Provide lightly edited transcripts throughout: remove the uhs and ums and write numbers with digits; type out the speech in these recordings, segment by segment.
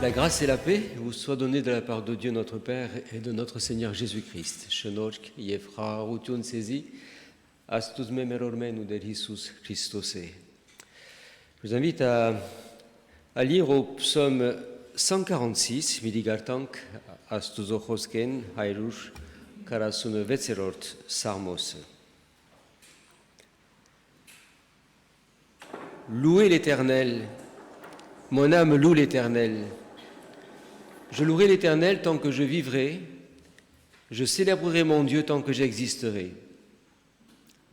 La grâce et la paix vous soient données de la part de Dieu notre Père et de notre Seigneur Jésus-Christ. Shenochk Yefra Rutun Sezi, Astus Memerormen ou de Jesus Christos. Je vous invite à lire au psaume 146, Miligartank, Astus Ochosken, Hairush, Karasun Vetserort, Sarmos. Louez l'Éternel, mon âme loue l'Éternel. Je louerai l'Éternel tant que je vivrai, je célébrerai mon Dieu tant que j'existerai.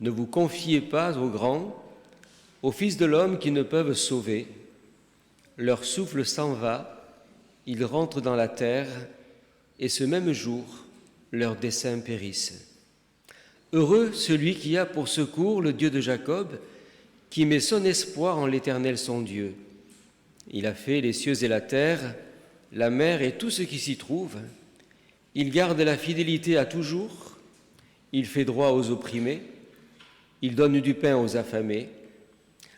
Ne vous confiez pas aux grands, aux fils de l'homme qui ne peuvent sauver. Leur souffle s'en va, ils rentrent dans la terre, et ce même jour, leurs desseins périssent. Heureux celui qui a pour secours le Dieu de Jacob, qui met son espoir en l'Éternel son Dieu. Il a fait les cieux et la terre, la mer et tout ce qui s'y trouve. Il garde la fidélité à toujours. Il fait droit aux opprimés. Il donne du pain aux affamés.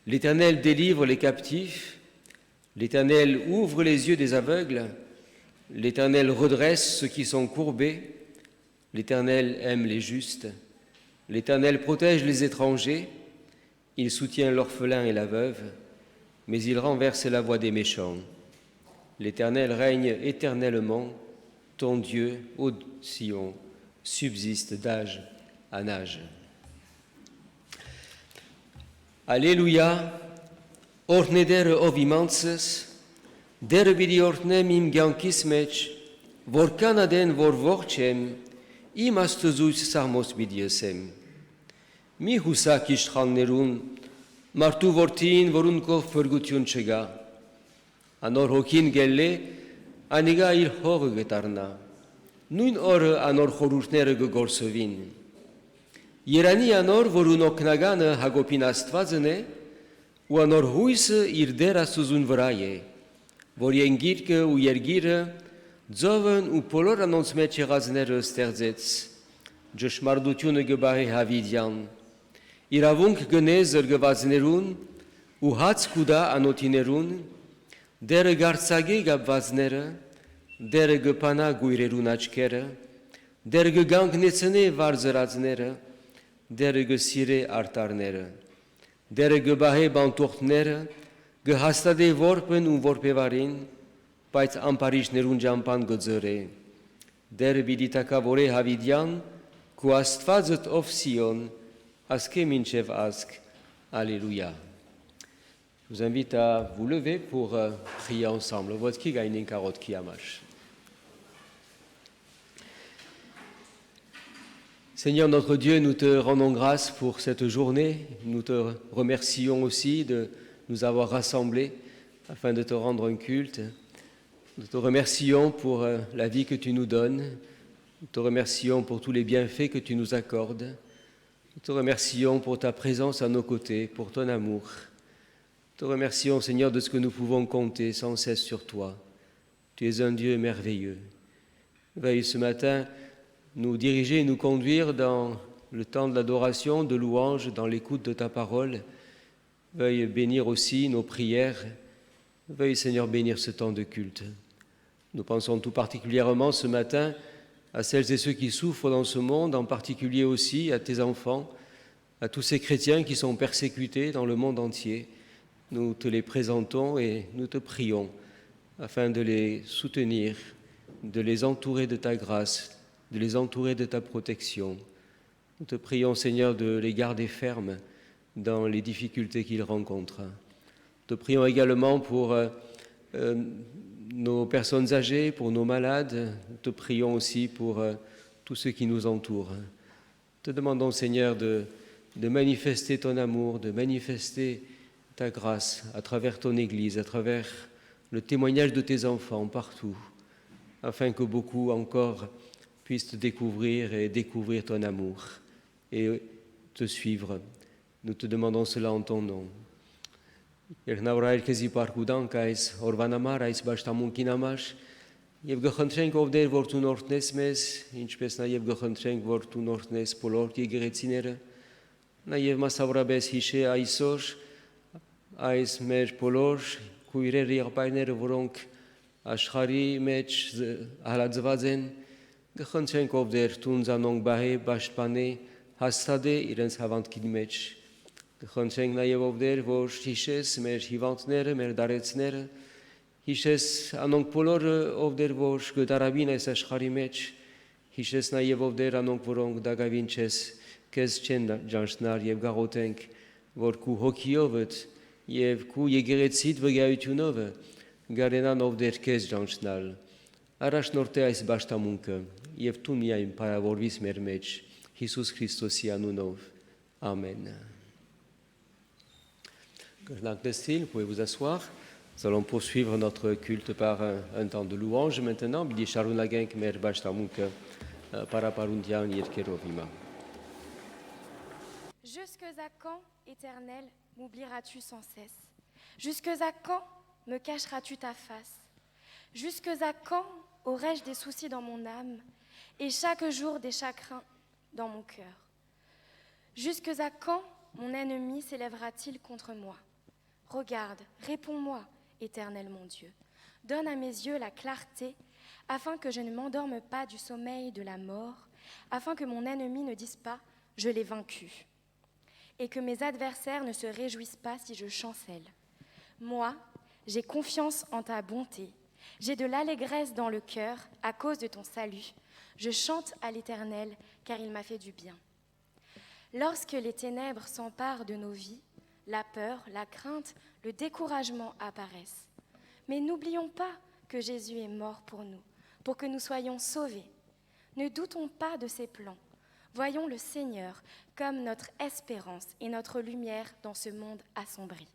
L'Éternel délivre les captifs. L'Éternel ouvre les yeux des aveugles. L'Éternel redresse ceux qui sont courbés. L'Éternel aime les justes. L'Éternel protège les étrangers. Il soutient l'orphelin et la veuve, mais il renverse la voie des méchants. L'Éternel règne éternellement, ton Dieu, ô Sion, subsiste d'âge en âge. Alléluia, orne der ovimances, der vidi ornem im gankismech, vor Canaden vor vorcem, im astuzus sarmos bidiesem. Mi husak ishtrannerun, martu vortin vorunkov pergutun chega. Anor hokin gelle, aniga il hor getarna. Nun or anor horusnere gorsovin. Yerani anor vorun oknagana hagopin astvazene, u anor huis irdera suzun vraye. Vor yengirke u yergire, zoven u polor annonsmetje raznere sterzets. Jeshmardutune gebahe havidian. Iravunk genezer gevaznerun, u hatskuda anotinerun, der garțage gabvaznere, der găpana guirerun ačkere, der găganknețene varzăraznere, der găsire artarnere, der găbahe bantochtnere, găhastade vorpen un vorpevarin, paiț amparișnerun jampan găzăre, der biditaka vore havidian, cu astvazet of Sion, aske minchev ask, Alléluia. Je vous invite à vous lever pour prier ensemble. Vodki gainin karot kiamash. Seigneur notre Dieu, nous te rendons grâce pour cette journée. Nous te remercions aussi de nous avoir rassemblés afin de te rendre un culte. Nous te remercions pour la vie que tu nous donnes. Nous te remercions pour tous les bienfaits que tu nous accordes. Nous te remercions pour ta présence à nos côtés, pour ton amour. Nous te remercions, Seigneur, de ce que nous pouvons compter sans cesse sur toi. Tu es un Dieu merveilleux. Veuille ce matin nous diriger et nous conduire dans le temps de l'adoration, de louange, dans l'écoute de ta parole. Veuille bénir aussi nos prières. Veuille, Seigneur, bénir ce temps de culte. Nous pensons tout particulièrement ce matin à celles et ceux qui souffrent dans ce monde, en particulier aussi à tes enfants, à tous ces chrétiens qui sont persécutés dans le monde entier. Nous te les présentons et nous te prions afin de les soutenir, de les entourer de ta grâce, de les entourer de ta protection. Nous te prions, Seigneur, de les garder fermes dans les difficultés qu'ils rencontrent. Nous te prions également pour nos personnes âgées, pour nos malades. Nous te prions aussi pour tous ceux qui nous entourent. Te demandons, Seigneur, de manifester ton amour, de manifester ta grâce à travers ton Église, à travers le témoignage de tes enfants partout, afin que beaucoup encore puissent te découvrir et découvrir ton amour et te suivre. Nous te demandons cela en ton nom. Եվ գխնդրենք ով դեր որ դու նորտնես մեզ, ինչպես նաև գխնդրենք որ դու նորտնես բոլոր եկեղեցիները, նաև մասնավորապես հիշե այսօր այս մեր բոլոր քույրերը եղբայրները, որոնք աշխարհի մեջ հալածված են, կխնդրենք ով դեր տուն զանոնք բահե պաշտպանե հաստատե իրենց հավատքի մեջ, կխնդրենք նաև ով դեր որ հիշես մեր հիվանդները, մեր դարեցները, հիշես անոնք բոլորը ով դեր որ գտարավին այս աշխարհի մեջ, հիշես նաև ով դեր անոնք որոնք դակավին չես քեզ չեն ճանչնար եւ գաղութենք որ քու հոգիովդ եւ քու եկեղեցիդ վկայությունով գարենան ով դեր քեզ ճանչնալ առաջնորդե այս բաշտամունքը եւ դու միայն բարավորվիս մեր մեջ Հիսուս Քրիստոսի անունով ամեն. Vous pouvez vous asseoir. Nous allons poursuivre notre culte par un temps de louange maintenant. Bidi sharunagenk mer bashtamunka paraparundian yerkerovima. Jusque à quand, Éternel, m'oublieras-tu sans cesse? Jusque à quand me cacheras-tu ta face? Jusque à quand aurai-je des soucis dans mon âme et chaque jour des chagrins dans mon cœur? Jusque à quand mon ennemi s'élèvera-t-il contre moi? Regarde, réponds-moi, Éternel mon Dieu. Donne à mes yeux la clarté, afin que je ne m'endorme pas du sommeil de la mort, afin que mon ennemi ne dise pas « je l'ai vaincu », et que mes adversaires ne se réjouissent pas si je chancelle. Moi, j'ai confiance en ta bonté, j'ai de l'allégresse dans le cœur à cause de ton salut. Je chante à l'Éternel, car il m'a fait du bien. Lorsque les ténèbres s'emparent de nos vies, la peur, la crainte, le découragement apparaissent. Mais n'oublions pas que Jésus est mort pour nous, pour que nous soyons sauvés. Ne doutons pas de ses plans. Voyons le Seigneur comme notre espérance et notre lumière dans ce monde assombri.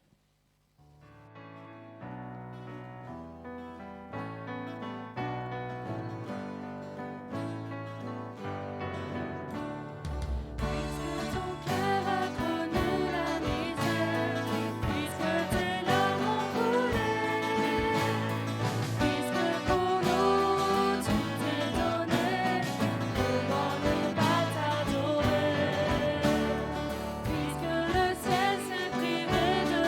Puisque le ciel s'est privé de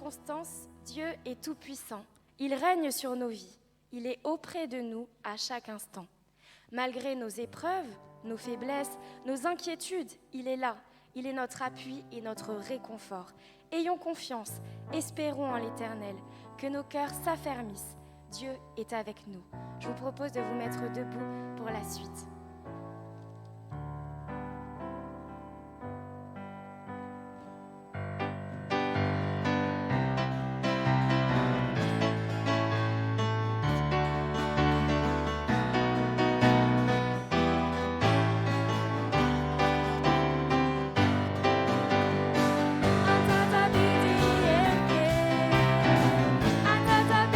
circonstances, Dieu est tout-puissant. Il règne sur nos vies. Il est auprès de nous à chaque instant. Malgré nos épreuves, nos faiblesses, nos inquiétudes, il est là. Il est notre appui et notre réconfort. Ayons confiance, espérons en l'Éternel, que nos cœurs s'affermissent. Dieu est avec nous. Je vous propose de vous mettre debout pour la suite. Atata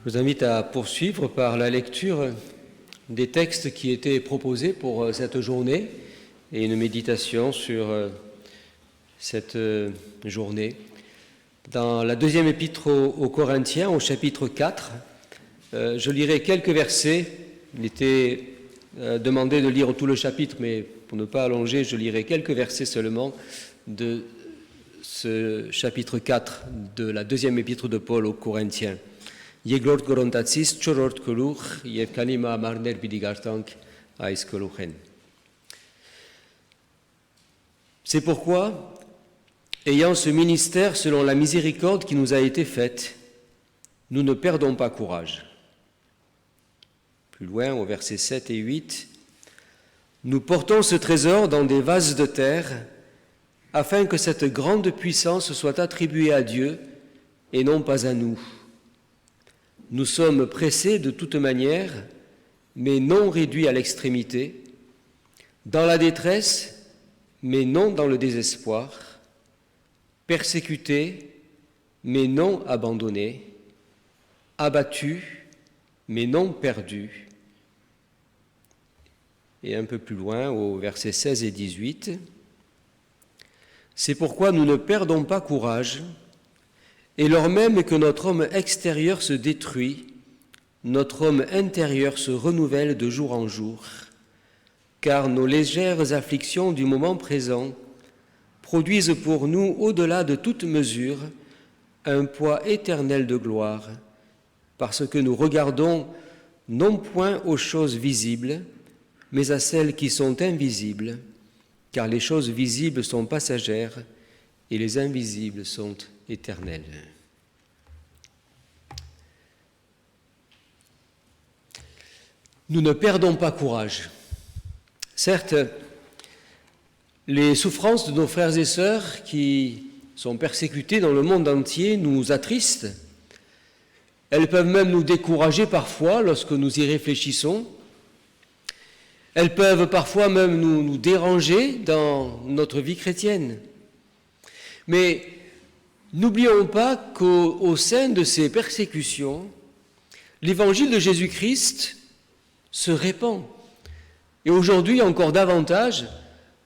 Je vous invite à poursuivre par la lecture des textes qui étaient proposés pour cette journée et une méditation sur cette journée. Dans la deuxième épître aux Corinthiens, au chapitre 4, je lirai quelques versets. Il était demandé de lire tout le chapitre, mais pour ne pas allonger, je lirai quelques versets seulement de ce chapitre 4 de la deuxième épître de Paul aux Corinthiens. Yeglort Gorontatsis, Chorort Koluch, Yevkanima Marner Bidigartank, Aiskoluchen. C'est pourquoi, ayant ce ministère selon la miséricorde qui nous a été faite, nous ne perdons pas courage. Plus loin, au versets 7 et 8, nous portons ce trésor dans des vases de terre, afin que cette grande puissance soit attribuée à Dieu et non pas à nous. Nous sommes pressés de toute manière, mais non réduits à l'extrémité, dans la détresse, mais non dans le désespoir, persécutés, mais non abandonnés, abattus, mais non perdus. Et un peu plus loin, au versets 16 et 18, c'est pourquoi nous ne perdons pas courage, et lors même que notre homme extérieur se détruit, notre homme intérieur se renouvelle de jour en jour, car nos légères afflictions du moment présent produisent pour nous, au-delà de toute mesure, un poids éternel de gloire, parce que nous regardons non point aux choses visibles, mais à celles qui sont invisibles, car les choses visibles sont passagères et les invisibles sont éternelles. Nous ne perdons pas courage. Certes, les souffrances de nos frères et sœurs qui sont persécutés dans le monde entier nous attristent. Elles peuvent même nous décourager parfois lorsque nous y réfléchissons. Elles peuvent parfois même nous déranger dans notre vie chrétienne. Mais n'oublions pas qu'au sein de ces persécutions, l'évangile de Jésus-Christ se répand. Et aujourd'hui encore davantage,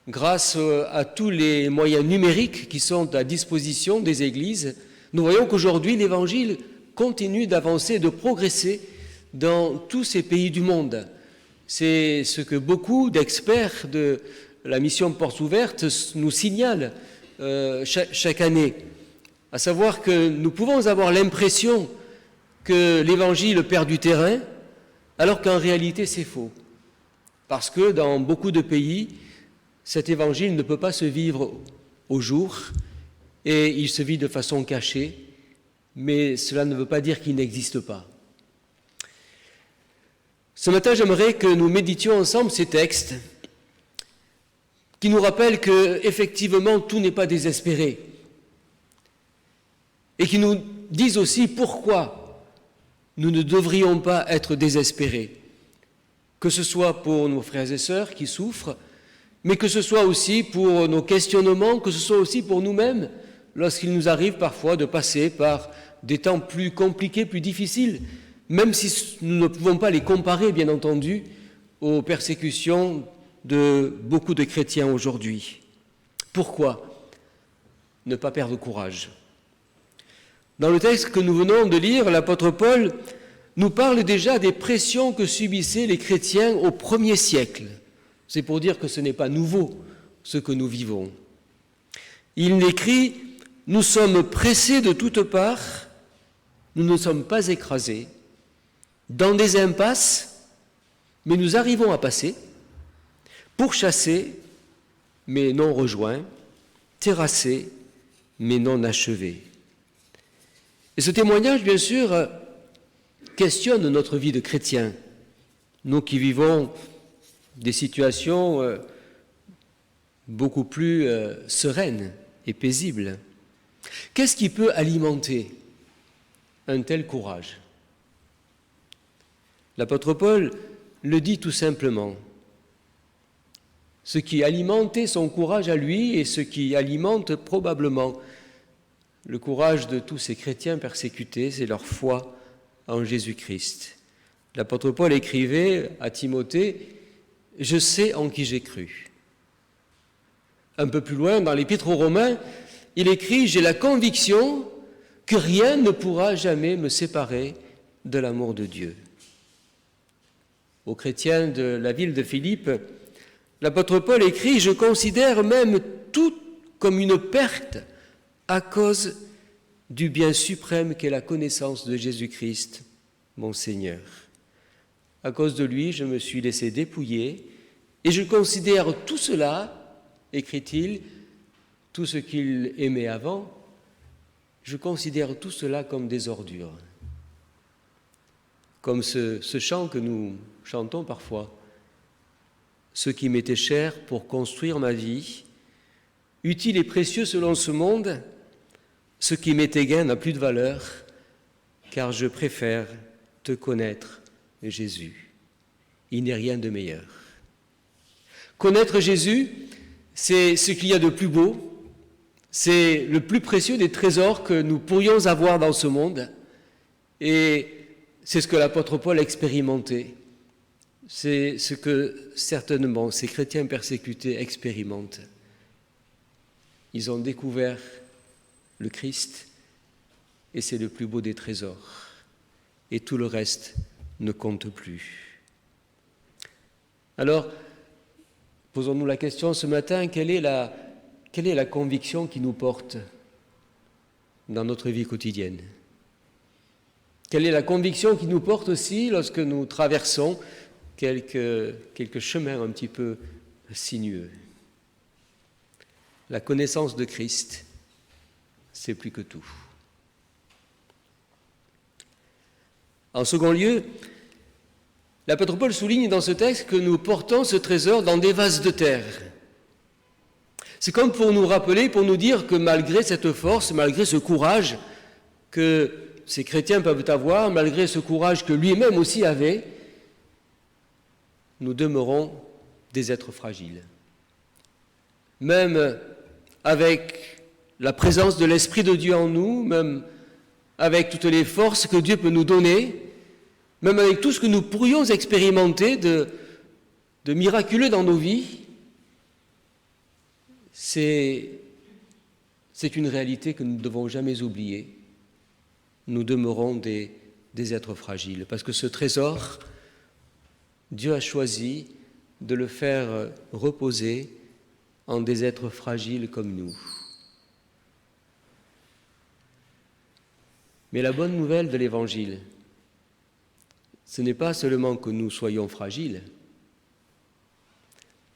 grâce à tous les moyens numériques qui sont à disposition des églises, nous voyons qu'aujourd'hui l'évangile continue d'avancer, de progresser dans tous ces pays du monde. C'est ce que beaucoup d'experts de la mission Portes Ouvertes nous signalent chaque année, à savoir que nous pouvons avoir l'impression que l'évangile perd du terrain, alors qu'en réalité c'est faux. Parce que dans beaucoup de pays, cet évangile ne peut pas se vivre au jour et il se vit de façon cachée, mais cela ne veut pas dire qu'il n'existe pas. Ce matin, j'aimerais que nous méditions ensemble ces textes qui nous rappellent qu'effectivement, tout n'est pas désespéré et qui nous disent aussi pourquoi nous ne devrions pas être désespérés, que ce soit pour nos frères et sœurs qui souffrent, mais que ce soit aussi pour nos questionnements, que ce soit aussi pour nous-mêmes, lorsqu'il nous arrive parfois de passer par des temps plus compliqués, plus difficiles, même si nous ne pouvons pas les comparer, bien entendu, aux persécutions de beaucoup de chrétiens aujourd'hui. Pourquoi ne pas perdre courage? Dans le texte que nous venons de lire, l'apôtre Paul nous parle déjà des pressions que subissaient les chrétiens au premier siècle. C'est pour dire que ce n'est pas nouveau ce que nous vivons. Il écrit « Nous sommes pressés de toutes parts, nous ne sommes pas écrasés, dans des impasses, mais nous arrivons à passer, pourchassés, mais non rejoints, terrassés, mais non achevés. » Et ce témoignage, bien sûr, questionne notre vie de chrétien. Nous qui vivons des situations beaucoup plus sereines et paisibles. Qu'est-ce qui peut alimenter un tel courage? L'apôtre Paul le dit tout simplement. Ce qui alimentait son courage à lui et ce qui alimente probablement le courage de tous ces chrétiens persécutés, c'est leur foi en Jésus-Christ. L'apôtre Paul écrivait à Timothée « Je sais en qui j'ai cru ». Un peu plus loin, dans l'Épître aux Romains, il écrit « J'ai la conviction que rien ne pourra jamais me séparer de l'amour de Dieu ». Aux chrétiens de la ville de Philippe, l'apôtre Paul écrit « Je considère même tout comme une perte à cause du bien suprême qu'est la connaissance de Jésus-Christ, mon Seigneur. À cause de lui, je me suis laissé dépouiller et je considère tout cela, écrit-il, tout ce qu'il aimait avant, je considère tout cela comme des ordures. Comme ce chant que nous chantons parfois. Ce qui m'était cher pour construire ma vie, utile et précieux selon ce monde, ce qui m'est égain n'a plus de valeur, car je préfère te connaître, Jésus. Il n'est rien de meilleur. Connaître Jésus, c'est ce qu'il y a de plus beau, c'est le plus précieux des trésors que nous pourrions avoir dans ce monde, et c'est ce que l'apôtre Paul a expérimenté. C'est ce que certainement ces chrétiens persécutés expérimentent. Ils ont découvert le Christ et c'est le plus beau des trésors. Et tout le reste ne compte plus. Alors, posons-nous la question ce matin, quelle est la conviction qui nous porte dans notre vie quotidienne ? Quelle est la conviction qui nous porte aussi lorsque nous traversons quelques chemins un petit peu sinueux ? La connaissance de Christ, c'est plus que tout. En second lieu, l'apôtre Paul souligne dans ce texte que nous portons ce trésor dans des vases de terre. C'est comme pour nous rappeler, pour nous dire que malgré cette force, malgré ce courage que ces chrétiens peuvent avoir, malgré ce courage que lui-même aussi avait, nous demeurons des êtres fragiles. Même avec la présence de l'Esprit de Dieu en nous, même avec toutes les forces que Dieu peut nous donner, même avec tout ce que nous pourrions expérimenter de miraculeux dans nos vies, c'est une réalité que nous ne devons jamais oublier. Nous demeurons des êtres fragiles, parce que ce trésor, Dieu a choisi de le faire reposer en des êtres fragiles comme nous. Mais la bonne nouvelle de l'Évangile, ce n'est pas seulement que nous soyons fragiles.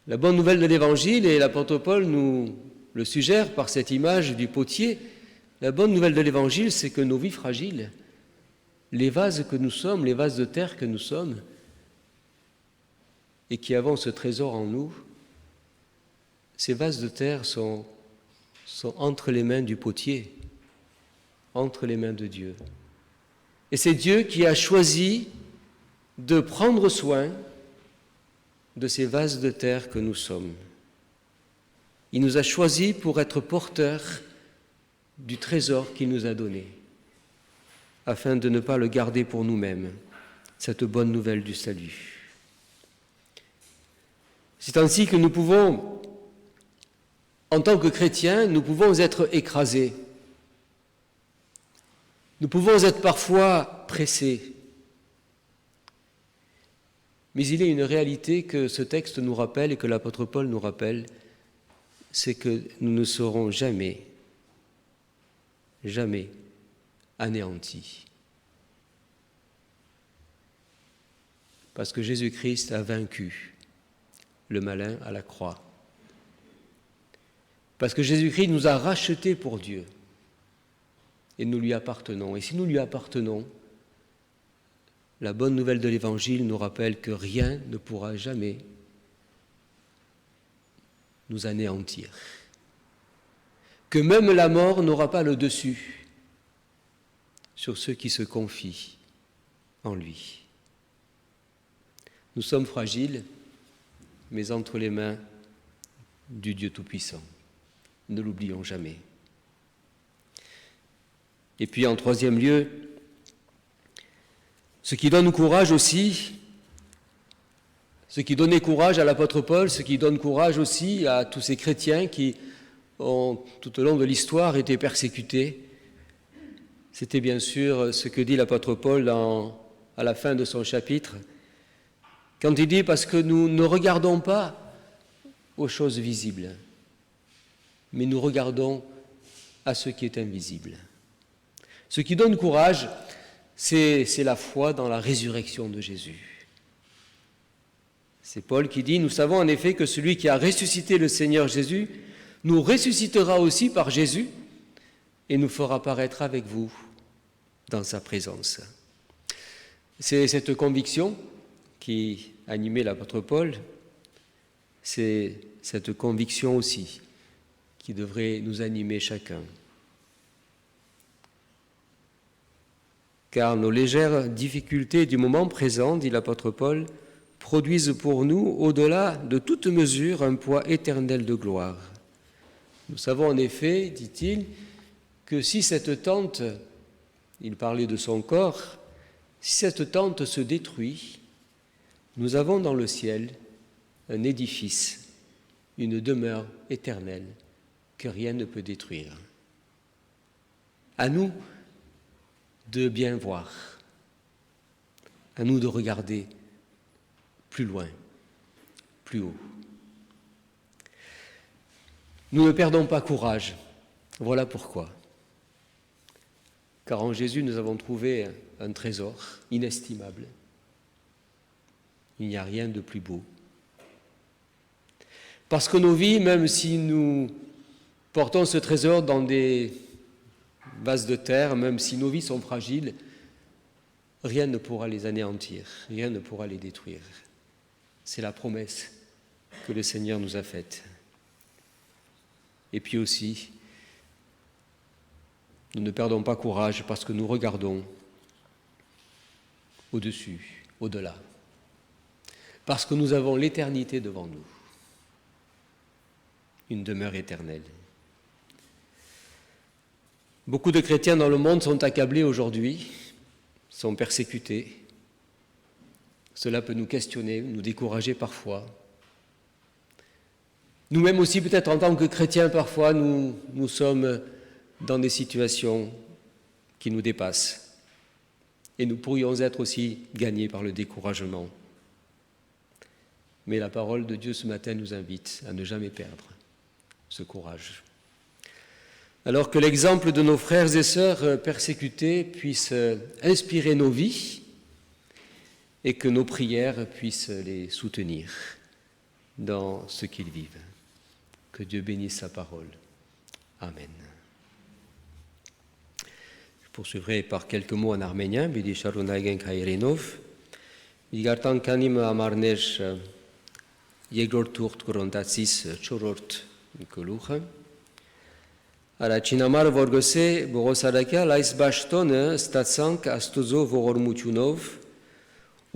La bonne nouvelle de l'Évangile, et l'apôtre Paul nous le suggère par cette image du potier, la bonne nouvelle de l'Évangile, c'est que nos vies fragiles, les vases que nous sommes, les vases de terre que nous sommes, et qui avons ce trésor en nous, ces vases de terre sont entre les mains du potier, entre les mains de Dieu. Et c'est Dieu qui a choisi de prendre soin de ces vases de terre que nous sommes. Il nous a choisis pour être porteurs du trésor qu'il nous a donné, afin de ne pas le garder pour nous-mêmes, cette bonne nouvelle du salut. C'est ainsi que nous pouvons, en tant que chrétiens, nous pouvons être écrasés. Nous pouvons être parfois pressés. Mais il y a une réalité que ce texte nous rappelle et que l'apôtre Paul nous rappelle, c'est que nous ne serons jamais anéantis. Parce que Jésus-Christ a vaincu le malin à la croix. Parce que Jésus-Christ nous a rachetés pour Dieu. Et nous lui appartenons. Et si nous lui appartenons, la bonne nouvelle de l'Évangile nous rappelle que rien ne pourra jamais nous anéantir. Que même la mort n'aura pas le dessus sur ceux qui se confient en lui. Nous sommes fragiles, mais entre les mains du Dieu Tout-Puissant. Ne l'oublions jamais. Et puis en troisième lieu, Ce qui donne courage aussi, ce qui donnait courage à l'apôtre Paul, ce qui donne courage aussi à tous ces chrétiens qui ont, tout au long de l'histoire, été persécutés, c'était bien sûr ce que dit l'apôtre Paul à la fin de son chapitre, quand il dit « Parce que nous ne regardons pas aux choses visibles, mais nous regardons à ce qui est invisible. » Ce qui donne courage, c'est la foi dans la résurrection de Jésus. C'est Paul qui dit « Nous savons en effet que celui qui a ressuscité le Seigneur Jésus nous ressuscitera aussi par Jésus et nous fera paraître avec vous dans sa présence. » C'est cette conviction qui animait l'apôtre Paul, c'est cette conviction aussi qui devrait nous animer chacun. Car nos légères difficultés du moment présent, dit l'apôtre Paul, produisent pour nous, au-delà de toute mesure, un poids éternel de gloire. Nous savons en effet, dit-il, que si cette tente, il parlait de son corps, si cette tente se détruit, nous avons dans le ciel un édifice, une demeure éternelle que rien ne peut détruire. À nous de bien voir, à nous de regarder plus loin, plus haut. Nous ne perdons pas courage, voilà pourquoi. Car en Jésus, nous avons trouvé un trésor inestimable. Il n'y a rien de plus beau. Parce que nos vies, même si nous portons ce trésor dans des vases de terre, même si nos vies sont fragiles, rien ne pourra les anéantir, rien ne pourra les détruire. C'est la promesse que le Seigneur nous a faite. Et puis aussi, nous ne perdons pas courage parce que nous regardons au-dessus, au-delà. Parce que nous avons l'éternité devant nous, une demeure éternelle. Beaucoup de chrétiens dans le monde sont accablés aujourd'hui, sont persécutés. Cela peut nous questionner, nous décourager parfois. Nous-mêmes aussi, peut-être en tant que chrétiens, parfois, nous sommes dans des situations qui nous dépassent. Et nous pourrions être aussi gagnés par le découragement. Mais la parole de Dieu ce matin nous invite à ne jamais perdre ce courage. Alors que l'exemple de nos frères et sœurs persécutés puisse inspirer nos vies et que nos prières puissent les soutenir dans ce qu'ils vivent. Que Dieu bénisse sa parole. Amen. Je poursuivrai par quelques mots en arménien. Bidi շարունակենք հայերենով. Իգարտան քանի ամառներ երկրորդ թուղթ Կորինթացիս 4-րդ գլուխը Առաջին ամառը որ գսե Պողոս Արաքյալ այս ճաշտոնը ստացանք Աստուծո ողորմությունով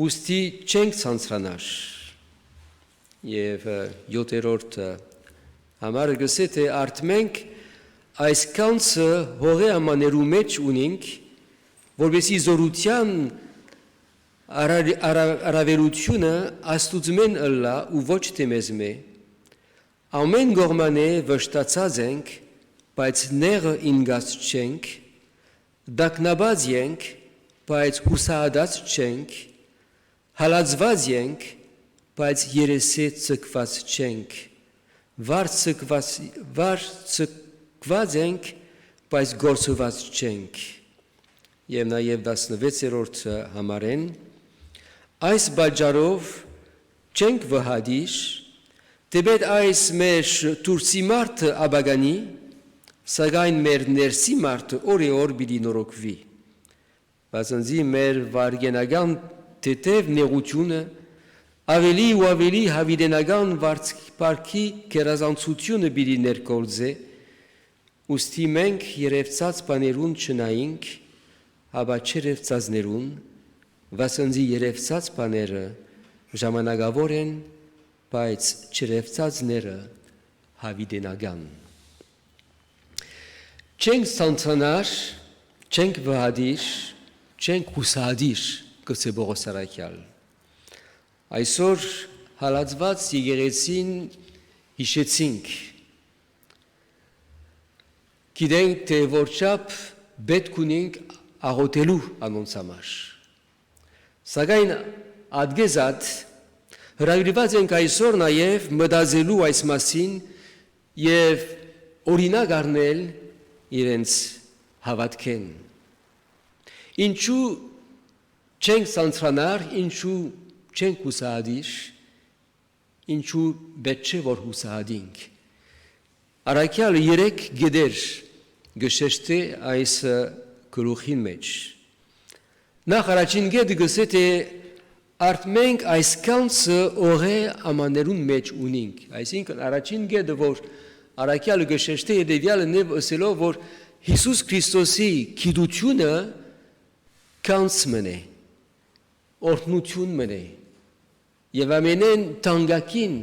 ուստի չենք ցանցրանար եւ 7-րդ ամառը գսե թե արդ մենք այս կանցը հողի ամաներու մեջ ունենք որովհետեւ զորության Արավերությունը աստուծմեն ըլլա ու ոչ թե մեզմե ամեն գողմանե վշտացած ենք բայց ները ինգած չենք դակնաբաց ենք բայց հուսահատած չենք հալածված ենք բայց երեսե ցկված չենք վար ցկված ենք բայց գործված չենք եւ նաեւ 16-րդ համարեն Այս բաժարով չենք վհադիշ, թեպետ այս մեր դուրսի մարդը աբագանի, սակայն մեր ներսի մարդը օրեօր պիտի նորոգվի։ Վասնզի մեր վարգենական թեթև նեղությունը ավելի ու ավելի հավիտենական վարձքի կերազանցությունը պիտի ներգործե, ուստի մենք երևցած բաներուն չնայինք, հաբա չերևցածներուն Վասնզի երևցած բաները ժամանակավոր են, բայց չերևցածները հավիտենական։ Չենք ցանցանար, չենք վհադիր, չենք հուսադիր գցե բողոսարակյալ։ Այսօր հալածված եկեղեցին հիշեցինք։ Գիտենք, թե որչափ պետք ունենք աղոթելու անոնց համար։ Սակայն ադգեզատ հրավիրված ենք այսօր նաև մտածելու այս մասին և օրինակ առնել իրենց հավատքեն։ Ինչու չենք ցանցրանար, ինչու չենք հուսահատիր, ինչու պետք չէ որ հուսահատենք։ Առաքյալը 3 գեդեր գշեշտե այս գլուխին մեջ։ Նախ առաջին գեդը գսե թե արդ մենք այս կանցը օրե ամաներուն մեջ ունենք։ Այսինքն առաջին գեդը որ առաքյալը գշեշտե հետևյալը նև ասելով որ Հիսուս Քրիստոսի գիտությունը կանց մնե, օրհնություն մնե և ամենեն տանգակին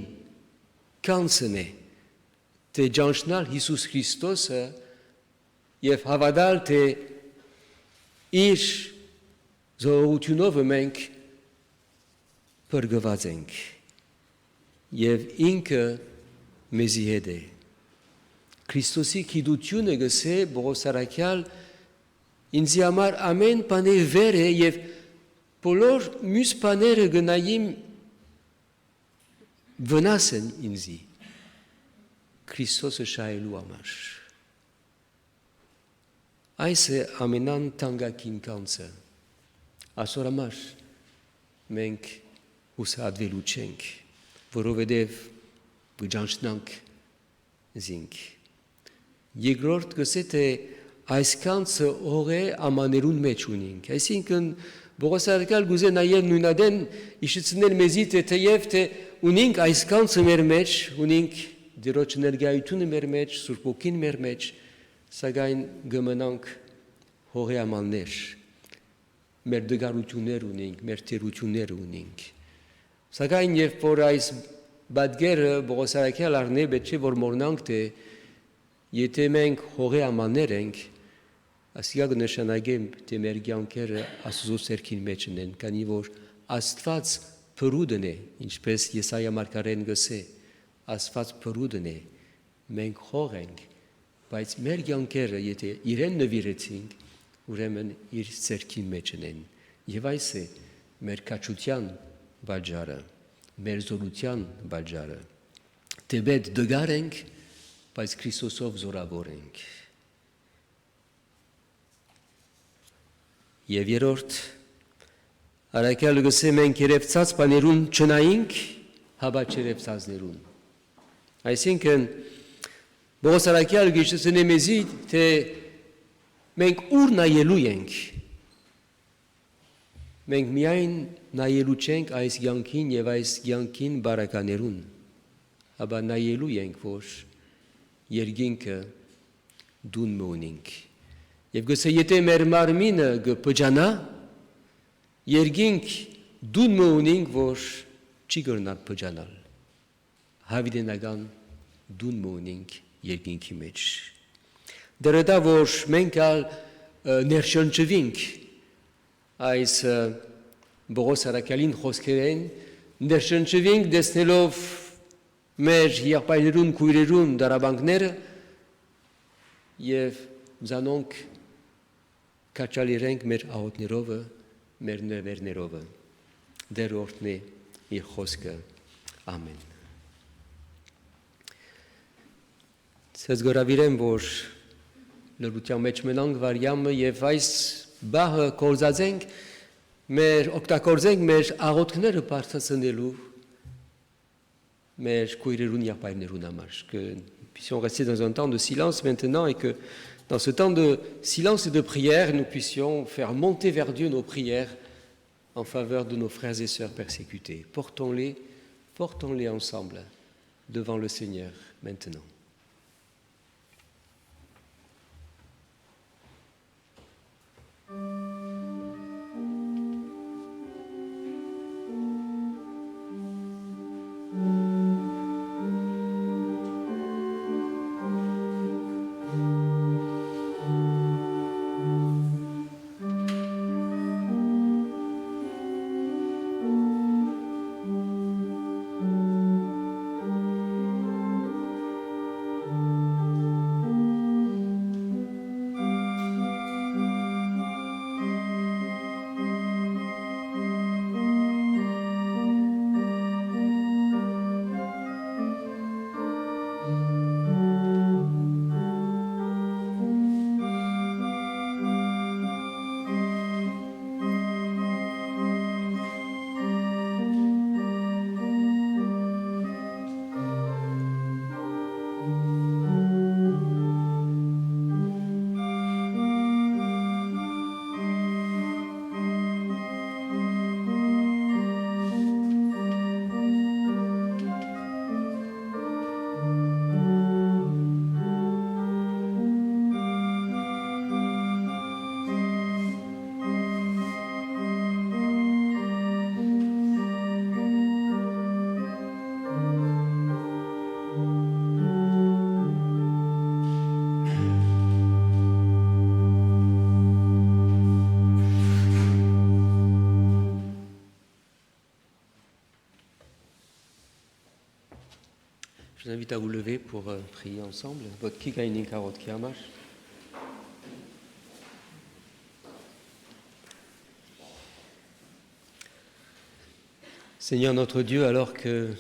կանցն է, թե ճանչնալ Հիսուս Քրիստոսը և հավատալ թե իր զորությունով մենք փրկված ենք և ինքը մեզի հետ է։ Քրիստոսի գիտությունը գսե բողոսարակյալ ինձի համար ամեն բանը վեր է և բոլոր մյուս բաները գնայիմ վնաս են ինձի Քրիստոսը շահելու համար։ Այս է ամենան տանգակին կանցը։ Այսօր համար մենք հուսահատվելու չենք, որովհետև վճանչնանք զինք։ Երկրորդ գսե թե այս կանցը օրե ամաներուն մեջ ունենք, այսինքն բողոսարակյալ գուզե նաև նույնադեն իշեցնել մեզի թե թեև թե ունենք այս կանցը մեր մեջ, ունենք Տիրոջ ներկայությունը մեր մեջ, Սուրբ Ոգին մեր մեջ, սակայն գմնանք հողեամաններ, մեր դգարություններ ունենք, մեր թերություններ ունենք։ Սակայն երբ որ այս բադգերը բողոսարակյալ առնե պետք չէ որ մոռանանք թե եթե մենք հողեամաններ ենք, ասիա կնշանակեմ թե մեր կյանքերը Աստծո ձեռքին մեջ են, քանի որ Աստված փրուդն է, ինչպես Եսայիա մարգարեն գսե, Աստված փրուդն է, մենք հող ենք, բայց մեր կյանքերը եթե իրեն նվիրեցինք, ուրեմն իր ձեռքին մեջ են, և այս է մեր կաչության բաժարը, մեր զորության բաժարը, թե պետք դգար ենք, բայց Քրիստոսով զորավոր ենք։ Եվ երրորդ, առաքյալը գսե մենք երևցած բաներուն չնայինք, հաբա չերևցածներուն։ Այսինքն, բողոսարակյալը գիշեցնե մեզի, թե մենք ուր նայելու ենք, մենք միայն նայելու չենք այս կյանքին և այս կյանքին բարականերուն, հաբա նայելու ենք, որ երկինքը դուն մունենք։ Եվ գսե եթե մեր մարմինը գպջանա, երկինք դուն մունենք, որ չի գրնար պջանալ, հավիդենական դուն մունենք երկինքի մեջ։ Դրդա որ մենք ալ ներշնչվինք այս բողոսարակյալին խոսքերեն, ներշնչվինք դեսնելով մեր եղբայրներուն, քույրերուն դարաբանքները և զանոնք կաչալիրենք մեր աղոտներովը, մեր նվերներովը։ Դեր օրհնի իր խոսքը։ Ամեն։ Ձեզ գորավիրեմ, որ լրության մեջ մնանք վարյամը և այս բահը կորզածենք, օգտագործենք մեր աղոթքները բարձրացնելու մեր քույրերուն եղբայրներուն համար, que nous puissions rester dans un temps de silence maintenant et que dans ce temps de silence et de prière, nous puissions faire monter vers Dieu nos prières en faveur de nos frères et sœurs persécutés. Portons-les ensemble devant le Seigneur maintenant. invite à vous lever pour prier ensemble. Votre kikainin karot kiamash. Seigneur notre Dieu, alors que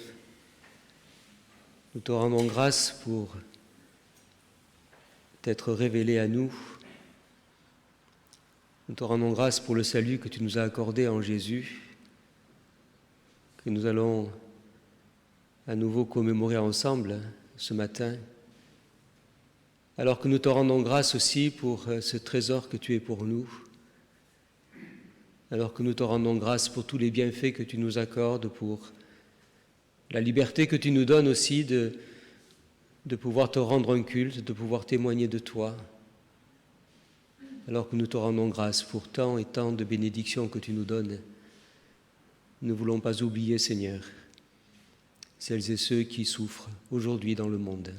nous te rendons grâce pour t'être révélé à nous, nous te rendons grâce pour le salut que tu nous as accordé en Jésus, que nous allons à nouveau commémorer ensemble ce matin, alors que nous te rendons grâce aussi pour ce trésor que tu es pour nous, alors que nous te rendons grâce pour tous les bienfaits que tu nous accordes, pour la liberté que tu nous donnes aussi de pouvoir te rendre un culte, de pouvoir témoigner de toi, alors que nous te rendons grâce pour tant et tant de bénédictions que tu nous donnes. Nous ne voulons pas oublier, Seigneur, celles et ceux qui souffrent aujourd'hui dans le monde.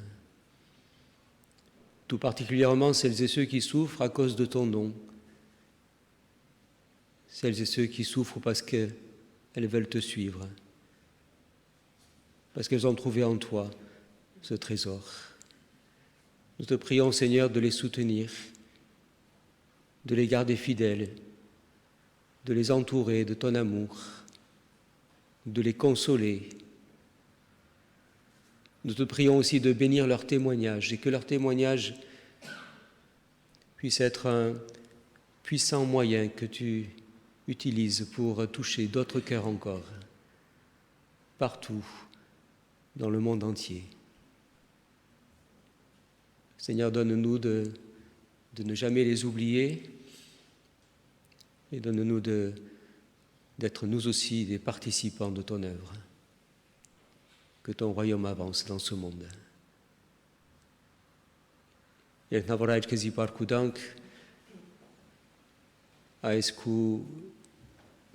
Tout particulièrement celles et ceux qui souffrent à cause de ton nom. Celles et ceux qui souffrent parce qu'elles veulent te suivre. Parce qu'elles ont trouvé en toi ce trésor. Nous te prions, Seigneur, de les soutenir, de les garder fidèles, de les entourer de ton amour, de les consoler. Nous te prions aussi de bénir leur témoignage et que leur témoignage puisse être un puissant moyen que tu utilises pour toucher d'autres cœurs encore, partout dans le monde entier. Seigneur, donne-nous de ne jamais les oublier et donne-nous d'être nous aussi des participants de ton œuvre. Que ton royaume avance dans ce monde. Ești nevorat că zi par cudanc ais cu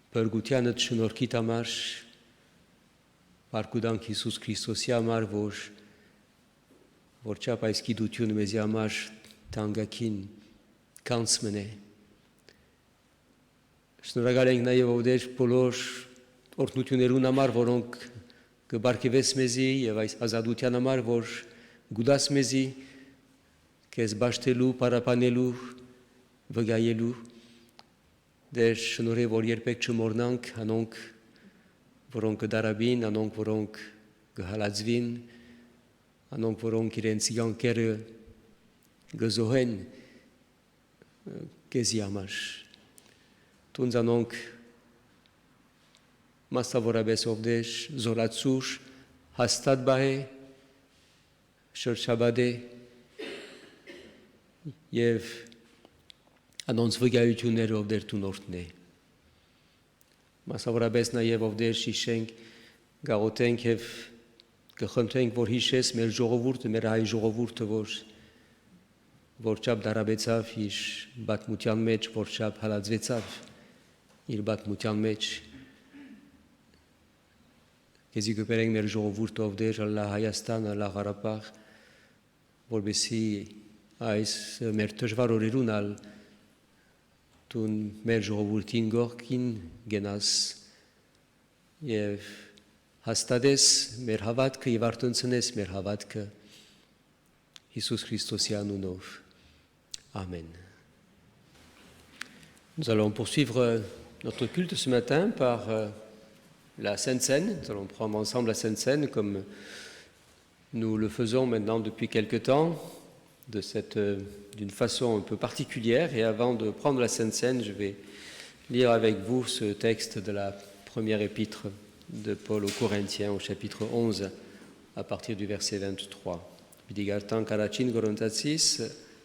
pergutianët shnorkita marsh par cudanc Iisus Hristos ya mar vosh vorcha pa iskidutiun mezia marsh tangakin kansmene Շնորհակալ նաև ովդեր բոլոր օրհնություններուն համար, որոնք կբարգեւես մեզի եւ այս ազատության համար, որ գուդաս մեզի քեզ բաշտելու, պարապանելու, վգայելու դեր շնորհե որ երբեք չմոռնանք անոնք որոնք կդարաբին, անոնք որոնք կհալածվին, անոնք որոնք իրենց յանքերը գզոհեն քեզի համար Տունց անոնք Մասավորապես ովդեր զորացուր հաստատ բահե շրջաբադե եւ անոնց վկայությունները ովդեր տունորտն է Մասավորապես նաեւ ովդեր շիշենք գաղութենք եւ կխնդրենք որ հիշես մեր ժողովուրդը մեր հայ ժողովուրդը որ չափ դարաբեցավ իր բաթմության մեջ որ չափ հալածվեցավ իր բաթմության մեջ Քեզի կպերենք մեր ժողովուրդը ովդեր Ալլահ Հայաստան, Ալլահ Ղարաբաղ, որպեսզի այս մեր դժվար օրերուն ալ տուն մեր ժողովրդին գողքին գնաս եւ հաստատես մեր հավատքը եւ արտոնցնես մեր հավատքը Հիսուս Քրիստոսի անունով. Amen. Nous allons poursuivre notre culte ce matin par la Sainte Seine. Nous allons prendre ensemble la Sainte Seine comme nous le faisons maintenant depuis quelque temps, d'une façon un peu particulière. Et avant de prendre la Sainte Seine, je vais lire avec vous ce texte de la première épître de Paul aux Corinthiens au chapitre 11 à partir du verset 23. Bidigartan Karachin Gorontatsis,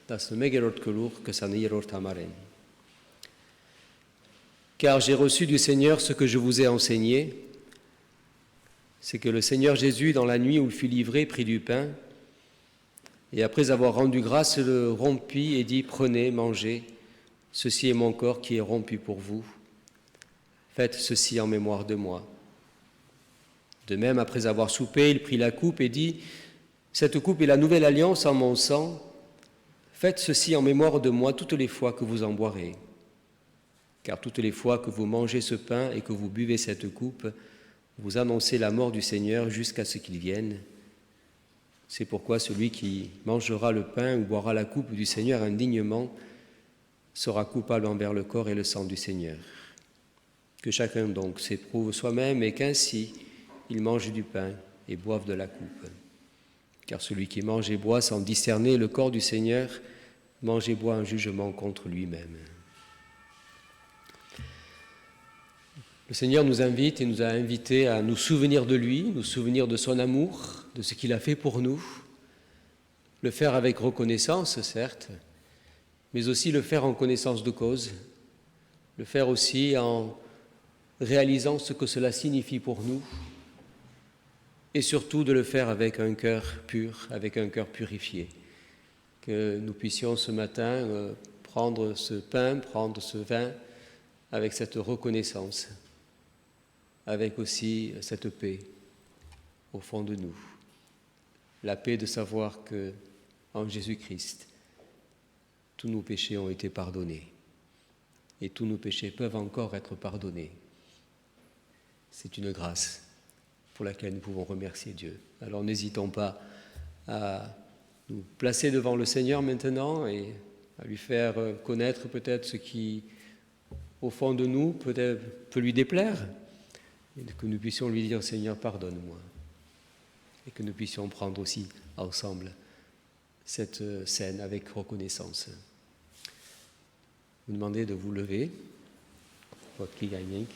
das Megerot Kulur, que Sanirot Amaren. Car j'ai reçu du Seigneur ce que je vous ai enseigné, c'est que le Seigneur Jésus, dans la nuit où il fut livré, prit du pain, et après avoir rendu grâce, le rompit et dit « Prenez, mangez, ceci est mon corps qui est rompu pour vous. Faites ceci en mémoire de moi. » De même, après avoir soupé, il prit la coupe et dit « Cette coupe est la nouvelle alliance en mon sang. Faites ceci en mémoire de moi toutes les fois que vous en boirez. Car toutes les fois que vous mangez ce pain et que vous buvez cette coupe, vous annoncez la mort du Seigneur jusqu'à ce qu'il vienne. C'est pourquoi celui qui mangera le pain ou boira la coupe du Seigneur indignement sera coupable envers le corps et le sang du Seigneur. Que chacun donc s'éprouve soi-même et qu'ainsi il mange du pain et boive de la coupe. Car celui qui mange et boit sans discerner le corps du Seigneur mange et boit un jugement contre lui-même. Le Seigneur nous invite et nous a invités à nous souvenir de lui, nous souvenir de son amour, de ce qu'il a fait pour nous, le faire avec reconnaissance, certes, mais aussi le faire en connaissance de cause, le faire aussi en réalisant ce que cela signifie pour nous, et surtout de le faire avec un cœur pur, avec un cœur purifié. Que nous puissions ce matin prendre ce pain, prendre ce vin avec cette reconnaissance, avec aussi cette paix au fond de nous. La paix de savoir que en Jésus-Christ, tous nos péchés ont été pardonnés et tous nos péchés peuvent encore être pardonnés. C'est une grâce pour laquelle nous pouvons remercier Dieu. Alors n'hésitons pas à nous placer devant le Seigneur maintenant et à lui faire connaître peut-être ce qui, au fond de nous, peut-être peut lui déplaire, et que nous puissions lui dire « Seigneur, pardonne-moi » et que nous puissions prendre aussi ensemble cette scène avec reconnaissance. Vous demandez de vous lever. Votre qui gagne.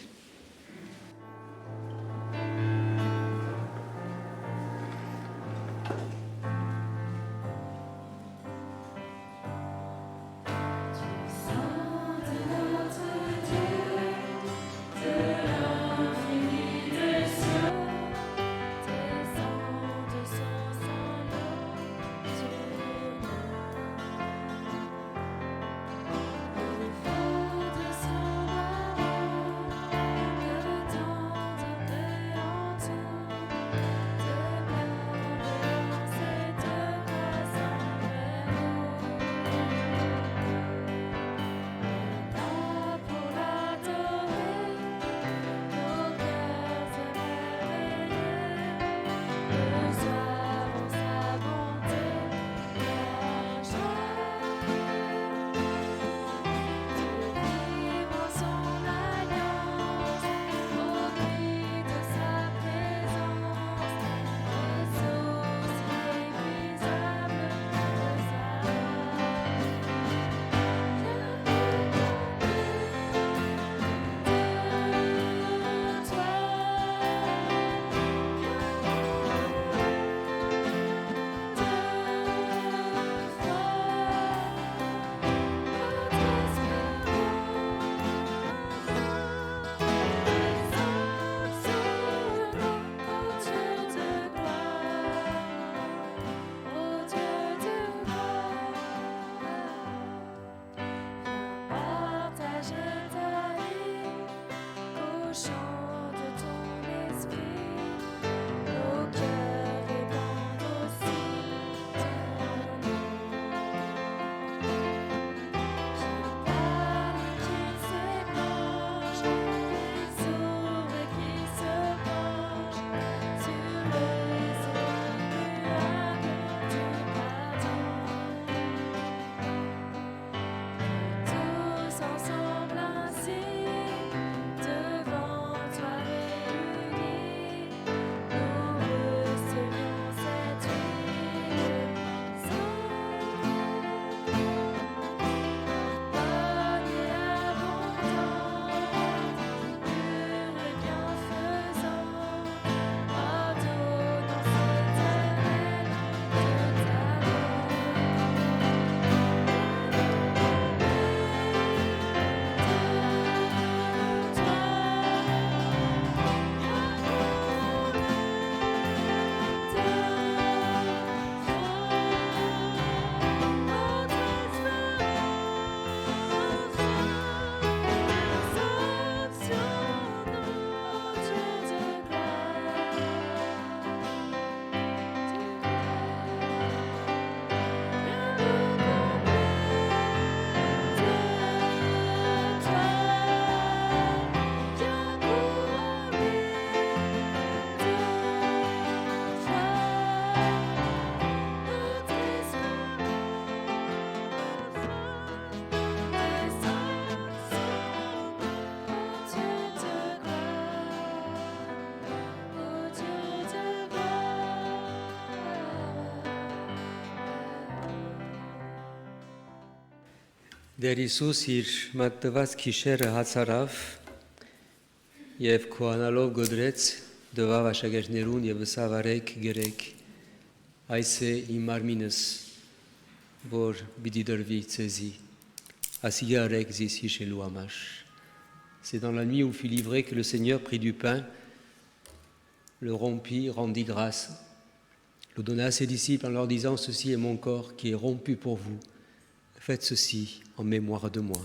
Դեր Հիսուս իր մատված քիշերը հացարավ եւ քոանալով գոդրեց դվավ աշակերտներուն եւ ըսավ արեք գերեք այս է իմ մարմինս որ պիտի դրվի ցեզի ասի արեք զիս հիշելու համար. C'est dans la nuit où fut livré que le Seigneur prit du pain, le rompit, rendit grâce, le donna à ses disciples en leur disant: ceci est mon corps qui est rompu pour vous. Faites ceci en mémoire de moi.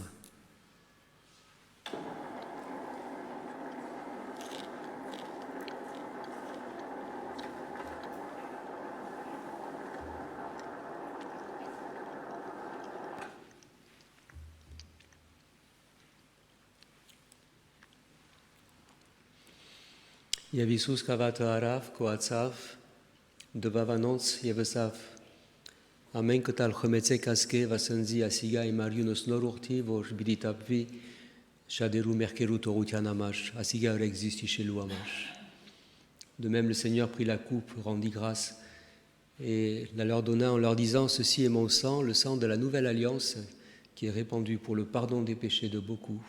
Եվ Հիսուս կավատը արավ, կոացավ, դվավ անոնց եւ ըսավ. ամեն կտալ խմեցեք ասկե վասնզի ասիգա իմ արյունս նոր ուղթի, որ պիտի տապվի շատերու մեղքերու թողության համար, ասիգա որ existe hիշելու համար. De même, le Seigneur prit la coupe, rendit grâce et la leur donna en leur disant: ceci est mon sang, le sang de la nouvelle alliance qui est répandu pour le pardon des péchés de beaucoup.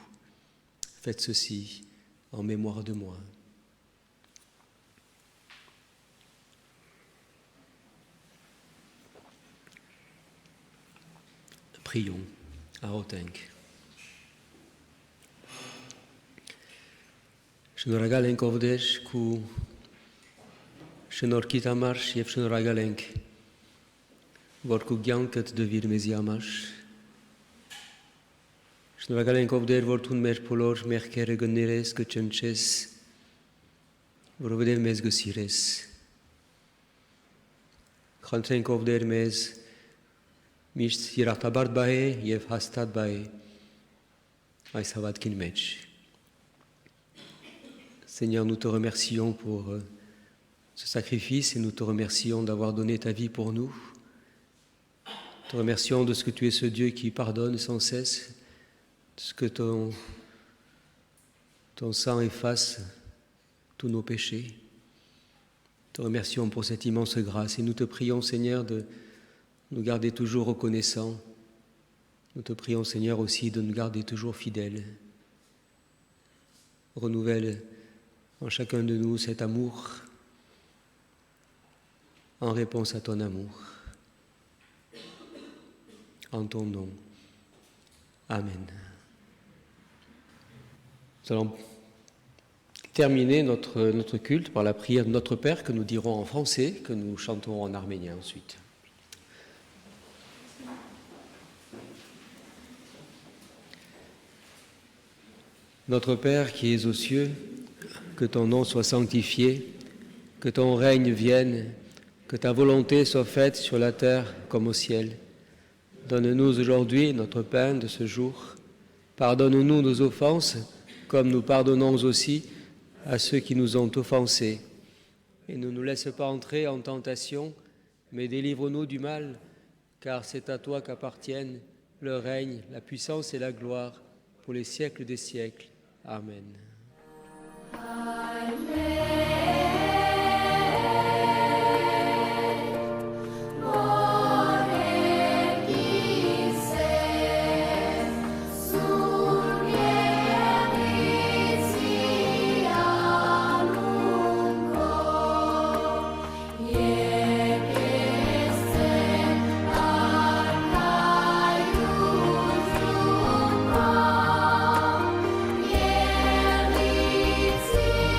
Faites ceci en mémoire de moi. Prions à Rotenk. Շնորհակալ ենք ով Տեր քու շնորհքիդ համար եւ շնորհակալ ենք որ քու կյանքդ դվիր մեզի համար. Շնորհակալ ենք ով Տեր որ դու մեր բոլոր մեղքերը կներես, կճնչես, որովհետեւ մեզ գսիրես. Խնդրենք ով Տեր մեզ միշտ երախտաբար բայ եւ հաստատ բայ այս հավատքին մեջ. Seigneur, nous te remercions pour ce sacrifice et nous te remercions d'avoir donné ta vie pour nous. Te remercions de ce que tu es ce Dieu qui pardonne sans cesse, de ce que ton sang efface tous nos péchés. Te remercions pour cette immense grâce et nous te prions, Seigneur, de nous garder toujours reconnaissants. Nous te prions, Seigneur, aussi de nous garder toujours fidèles. Renouvelle en chacun de nous cet amour en réponse à ton amour. En ton nom. Amen. Nous allons terminer notre culte par la prière de Notre Père que nous dirons en français, que nous chanterons en arménien ensuite. Notre Père qui es aux cieux, que ton nom soit sanctifié, que ton règne vienne, que ta volonté soit faite sur la terre comme au ciel. Donne-nous aujourd'hui notre pain de ce jour. Pardonne-nous nos offenses, comme nous pardonnons aussi à ceux qui nous ont offensés. Et ne nous laisse pas entrer en tentation, mais délivre-nous du mal, car c'est à toi qu'appartiennent le règne, la puissance et la gloire pour les siècles des siècles. Amen. See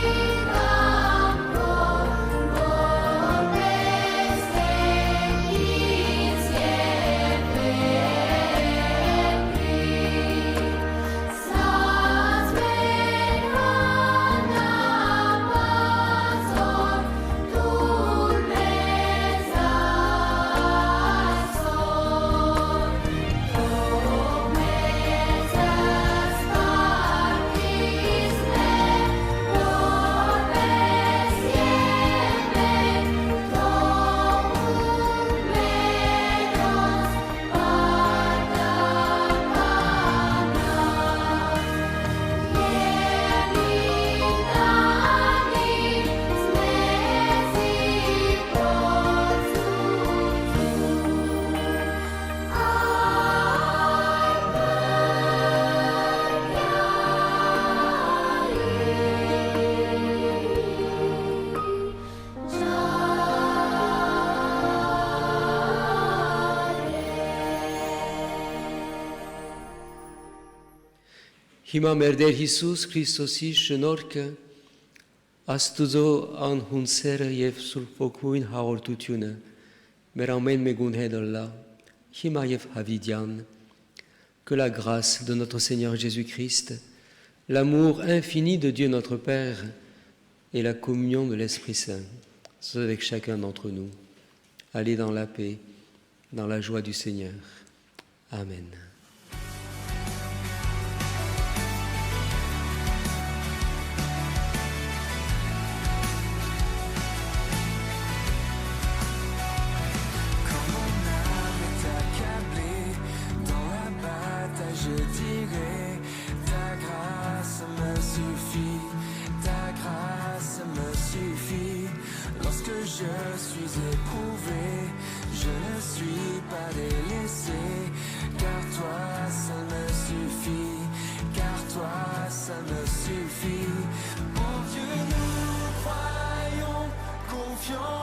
Himam erder Jesus Christosis norke, astuzo an hunsere yev sulfokuin haortutiune, meramen megun hedalla, hima yev havidian. Que la grâce de notre Seigneur Jésus-Christ, l'amour infini de Dieu notre Père et la communion de l'Esprit Saint soient avec chacun d'entre nous. Allez dans la paix, dans la joie du Seigneur. Amen. Mon Dieu, nous croyons, confiants.